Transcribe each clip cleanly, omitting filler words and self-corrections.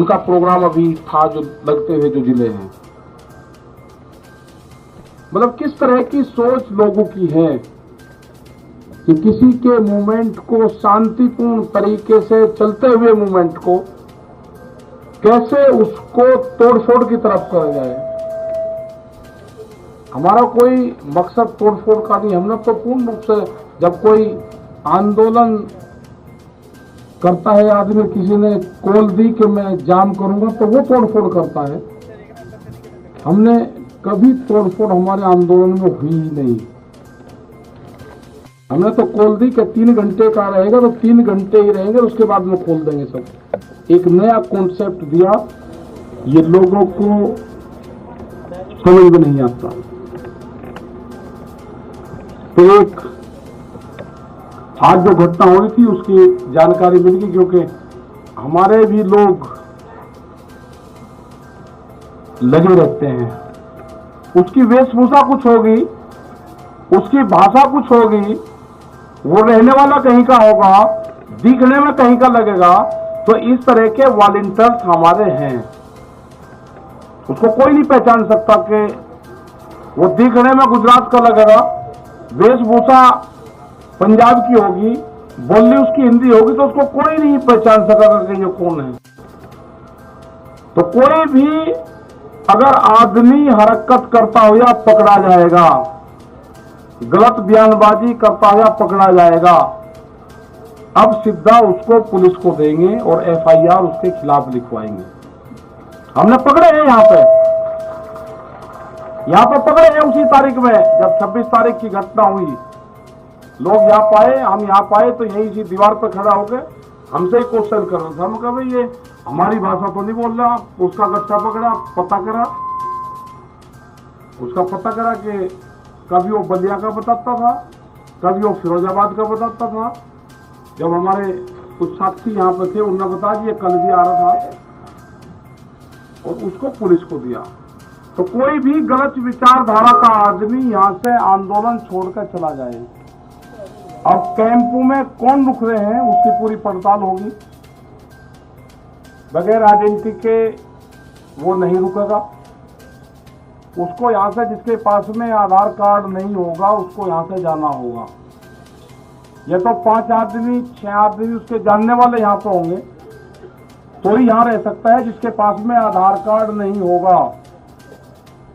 उनका प्रोग्राम अभी था जो लगते हुए जो जिले हैं। मतलब किस तरह की सोच लोगों की है कि किसी के मूवमेंट को, शांतिपूर्ण तरीके से चलते हुए मूवमेंट को कैसे उसको तोड़फोड़ की तरफ करा जाए। हमारा कोई मकसद तोड़फोड़ का नहीं। हमने तो पूर्ण रूप से, जब कोई आंदोलन करता है आदमी, किसी ने कॉल दी कि मैं जाम करूंगा, तो वो तोड़फोड़ करता है। हमने कभी तोड़फोड़ हमारे आंदोलन में हुई ही नहीं। हमने तो कॉल दी कि 3 घंटे का रहेगा तो 3 घंटे ही रहेंगे, उसके बाद में खोल देंगे सब। एक नया कॉन्सेप्ट दिया, ये लोगों को समझ में नहीं आता। तो एक आज जो घटना हुई थी उसकी जानकारी मिल गई, क्योंकि हमारे भी लोग लगे रहते हैं। उसकी वेशभूषा कुछ होगी, उसकी भाषा कुछ होगी, वो रहने वाला कहीं का होगा, दिखने में कहीं का लगेगा। तो इस तरह के वॉलंटियर्स हमारे हैं। उसको कोई नहीं पहचान सकता कि वो दिखने में गुजरात का लगेगा, वेशभूषा पंजाब की होगी, बोली उसकी हिंदी होगी, तो उसको कोई नहीं पहचान सकेगा कि ये कौन है। तो कोई भी अगर आदमी हरकत करता हुआ पकड़ा जाएगा, गलत बयानबाजी करता हुआ पकड़ा जाएगा, अब सीधा उसको पुलिस को देंगे और एफआईआर उसके खिलाफ लिखवाएंगे। हमने पकड़े हैं यहाँ पे पकड़े हैं उसी तारीख में, जब 26 तारीख की घटना हुई। लोग यहाँ पाए, हम यहाँ पाए तो यहीं इसी दीवार पर खड़ा होकर हमसे ही क्वेश्चन कर रहा था। हम कहा भाई ये हमारी भाषा तो नहीं बोल रहा। उसका गट्टा पकड़ा, पता करा, उसका पता करा कि कभी वो बलिया का बताता था, कभी वो फिरोजाबाद का बताता था। जब हमारे कुछ साथी यहाँ पे थे, उन्होंने बता दिया कल भी आ रहा था, और उसको पुलिस को दिया। तो कोई भी गलत विचारधारा का आदमी यहाँ से आंदोलन छोड़कर चला जाए। अब कैंपों में कौन रुक रहे हैं उसकी पूरी पड़ताल होगी। बगैर आइडेंटिटी के वो नहीं रुकेगा। उसको यहाँ से, जिसके पास में आधार कार्ड नहीं होगा, उसको यहाँ से जाना होगा। ये तो 5 आदमी 6 आदमी उसके जानने वाले यहाँ पे होंगे तो ही यहाँ रह सकता है। जिसके पास में आधार कार्ड नहीं होगा,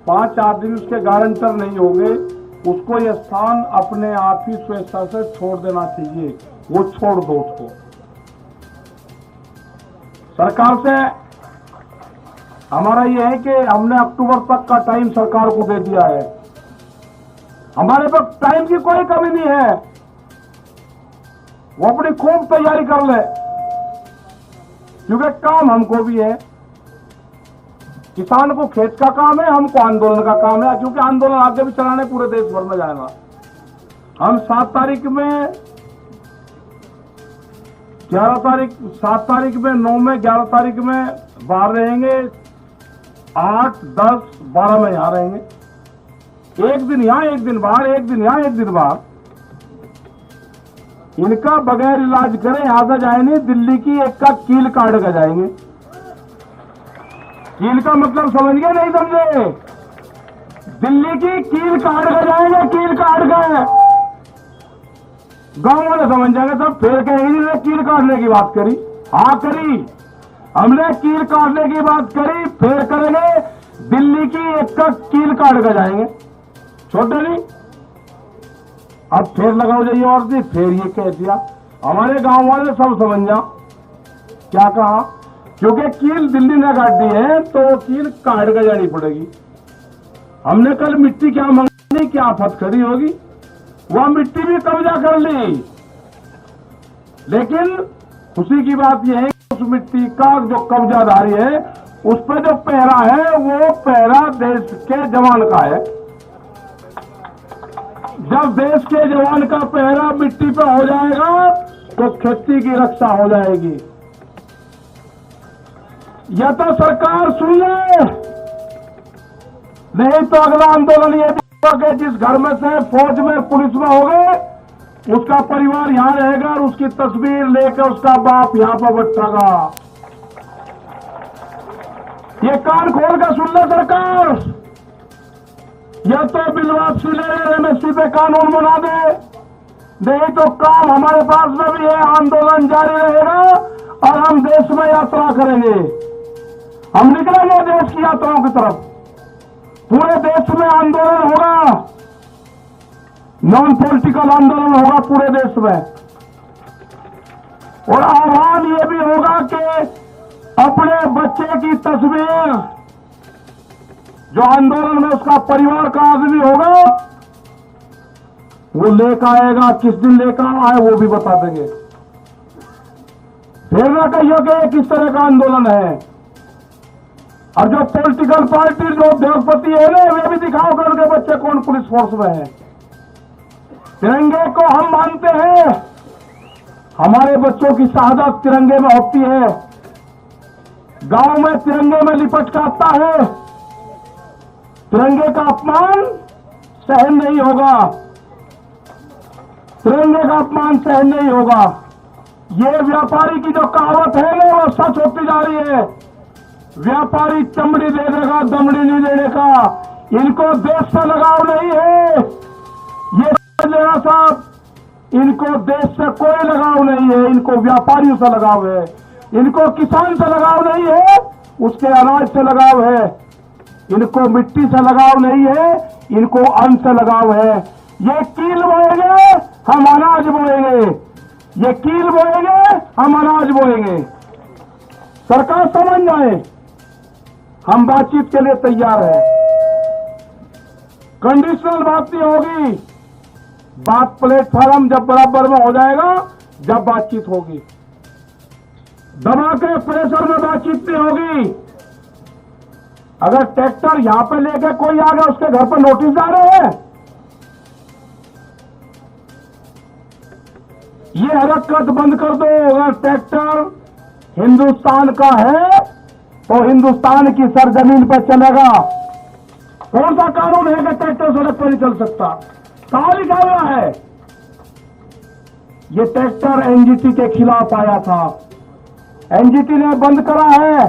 5 आदमी उसके गारंटर नहीं होंगे, उसको ये स्थान अपने आप ही स्वेच्छा से छोड़ देना चाहिए। वो छोड़ दो उसको। सरकार से हमारा ये है कि हमने अक्टूबर तक का टाइम सरकार को दे दिया है। हमारे पास टाइम की कोई कमी नहीं है। वो अपनी खूब तैयारी कर ले, क्योंकि काम हमको भी है। किसान को खेत का काम है, हमको आंदोलन का काम है, क्योंकि आंदोलन आगे भी चलाने पूरे देश भर में जाएगा। हम 7 तारीख में, 11 तारीख, 7 तारीख में, 9 में, 11 तारीख में बाहर रहेंगे, 8, 10, 12 में यहां रहेंगे। एक दिन यहां, एक दिन बाहर, एक दिन यहां, एक दिन बाहर। इनका बगैर इलाज करें यहां से जाए नहीं, दिल्ली की एक का कील काट कर जाएंगे। कील का मतलब समझ गए नहीं समझे? दिल्ली की कील काट कर जाएंगे, कील काट गए। गांव वाले समझ जाएंगे, सब फिर कहेंगे कील काटने की बात करी। हाँ करी, हमने कील काटने की बात करी, फिर करेंगे दिल्ली की एक का कील काट कर जाएंगे। छोटे नहीं, अब फिर लगाओ जाइए और दी, फिर ये कह दिया। हमारे गांव वाले सब समझ जाओ क्या कहा, क्योंकि कील दिल्ली ने काट दी है तो कील काट कर जानी पड़ेगी। हमने कल मिट्टी क्या मंगाई, क्या आफत खड़ी होगी, वह मिट्टी भी कब्जा कर ली। लेकिन खुशी की बात यह है कि उस मिट्टी का जो कब्जाधारी है, उस पर जो पहरा है, वो पहरा देश के जवान का है। जब देश के जवान का पहरा मिट्टी पे हो जाएगा तो खेती की रक्षा हो जाएगी। या तो सरकार सुन ले, नहीं तो अगला आंदोलन ये होगा कि जिस घर में से फौज में, पुलिस में हो गए, उसका परिवार यहां रहेगा और उसकी तस्वीर लेकर उसका बाप यहां पर बैठेगा। ये कान खोल कर सुन ले सरकार, या तो बिल वापसी ले एमएसपी पे कानून बना दे, नहीं तो काम हमारे पास में भी है, आंदोलन जारी रहेगा और हम देश में यात्रा करेंगे। हम निकलेंगे देश की यात्राओं की तरफ, पूरे देश में आंदोलन होगा, नॉन पॉलिटिकल आंदोलन होगा पूरे देश में। और आह्वान ये भी होगा कि अपने बच्चे की तस्वीर, जो आंदोलन में उसका परिवार का आदमी होगा, वो लेकर आएगा, किस दिन लेकर आए वो भी बता देंगे। फिर ना कहिए कि ये किस तरह का आंदोलन है। और जो पॉलिटिकल पार्टी, जो उद्योगपति है ना, वे भी दिखाओ कर उनके बच्चे कौन पुलिस फोर्स में है। तिरंगे को हम मानते हैं, हमारे बच्चों की शहादत तिरंगे में होती है, गांव में तिरंगे में लिपट कर आता है, तिरंगे का अपमान सहन नहीं होगा, तिरंगे का अपमान सहन नहीं होगा। ये व्यापारी की जो कहावत है ना, वो सच होती जा रही है। व्यापारी चमड़ी दे देगा, दमड़ी नहीं देने का। इनको देश से लगाव नहीं है, ये समझ लेना साहब, इनको देश से कोई लगाव नहीं है, इनको व्यापारियों से लगाव है, इनको किसान से लगाव नहीं है, उसके अनाज से लगाव है, इनको मिट्टी से लगाव नहीं है, इनको अन्न से लगाव है। ये कील बोएंगे, हम अनाज बोएंगे, ये कील बोएंगे, हम अनाज बोएंगे। सरकार समझ जाए, हम बातचीत के लिए तैयार हैं। कंडीशनल बात नहीं होगी, बात प्लेटफॉर्म जब बराबर में हो जाएगा, जब बातचीत होगी। दबा के प्रेशर में बातचीत नहीं होगी। अगर ट्रैक्टर यहां पे लेके कोई आ गया, उसके घर पर नोटिस जा रहे हैं, ये हरकत बंद कर दो। अगर ट्रैक्टर हिंदुस्तान का है तो हिंदुस्तान की सरजमीन पर चलेगा। कौन सा कानून है कि ट्रैक्टर सड़क पर नहीं चल सकता? कहां लिखा हुआ है? ये ट्रैक्टर एनजीटी के खिलाफ आया था, एनजीटी ने बंद करा है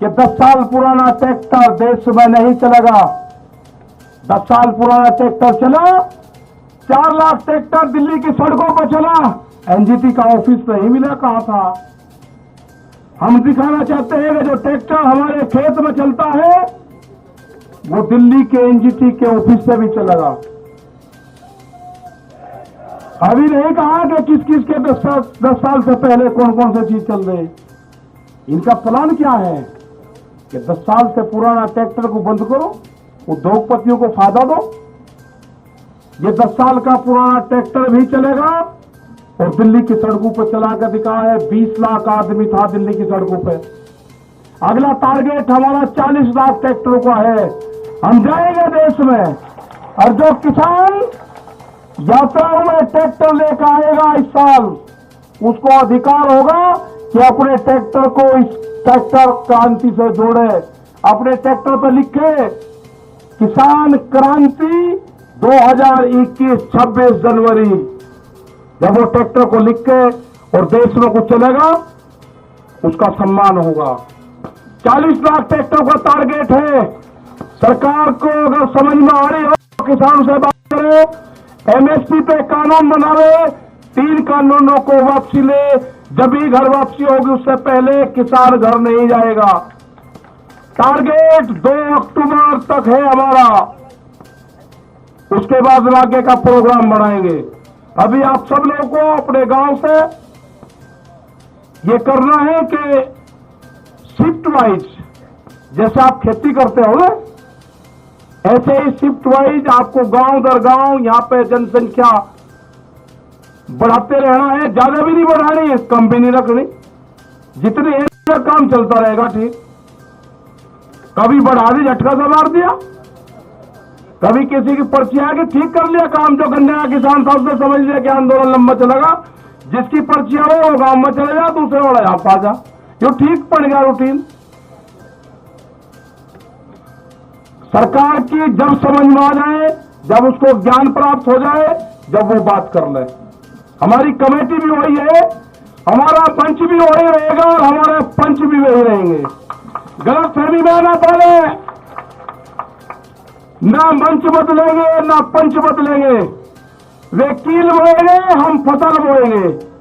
कि 10 साल पुराना ट्रैक्टर देश में नहीं चलेगा। 10 साल पुराना ट्रैक्टर चला, 4 लाख ट्रैक्टर दिल्ली की सड़कों पर चला, एनजीटी का ऑफिस नहीं मिला, कहां था? हम दिखाना चाहते हैं कि जो ट्रैक्टर हमारे खेत में चलता है, वो दिल्ली के एनजीटी के ऑफिस से भी चलेगा। अभी नहीं कहा कि किस किस के 10 साल से पहले कौन कौन सी चीज चल रही। इनका प्लान क्या है कि 10 साल से पुराना ट्रैक्टर को बंद करो, उद्योगपतियों को फायदा दो। ये 10 साल का पुराना ट्रैक्टर भी चलेगा और दिल्ली की सड़कों पर चला कर दिखा है। 20 लाख आदमी था दिल्ली की सड़कों पे। अगला टारगेट हमारा 40 लाख ट्रैक्टरों का है। हम जाएंगे देश में, और जो किसान यात्राओं में ट्रैक्टर लेकर आएगा इस साल, उसको अधिकार होगा कि अपने ट्रैक्टर को इस ट्रैक्टर क्रांति से जोड़े। अपने ट्रैक्टर पर लिखे किसान क्रांति 2021 26 जनवरी। जब वो ट्रैक्टर को लिख के और देश में कुछ चलेगा, उसका सम्मान होगा। 40 लाख ट्रैक्टर का टारगेट है। सरकार को अगर समझ में आ रही हो तो किसानों से बात करें, एमएसपी पे कानून बनावे, 3 कानूनों को वापसी ले। जब ही घर वापसी होगी, उससे पहले किसान घर नहीं जाएगा। टारगेट 2 अक्टूबर तक है हमारा, उसके बाद आगे का प्रोग्राम बढ़ाएंगे। अभी आप सब लोगों को अपने गांव से ये करना है कि शिफ्ट वाइज, जैसे आप खेती करते हो ना, ऐसे ही शिफ्ट वाइज आपको गांव दर गांव यहाँ पे जनसंख्या बढ़ाते रहना है। ज्यादा भी नहीं बढ़ानी है, कम भी नहीं रखनी। जितनी है काम चलता रहेगा। ठीक, कभी बढ़ा दी, झटका से मार दिया, कभी किसी की पर्ची आके ठीक कर लिया काम। जो गन्ने का किसान था उसने समझ लिया कि आंदोलन लंबा चलेगा, जिसकी पर्ची हो वो गांव में चले जा, दूसरे वाला यहां पा जा। जो ठीक पड़ गया रूटीन। सरकार की जब समझ में आ जाए, जब उसको ज्ञान प्राप्त हो जाए, जब वो बात कर ले। हमारी कमेटी भी वही है, हमारा पंच भी वही रहेगा और हमारे पंच भी वही रहेंगे। गलत फहमी में ना पड़े। ना मंच बदलेंगे ना पंच बदलेंगे। वे कील बोएंगे, हम फसल बोएंगे।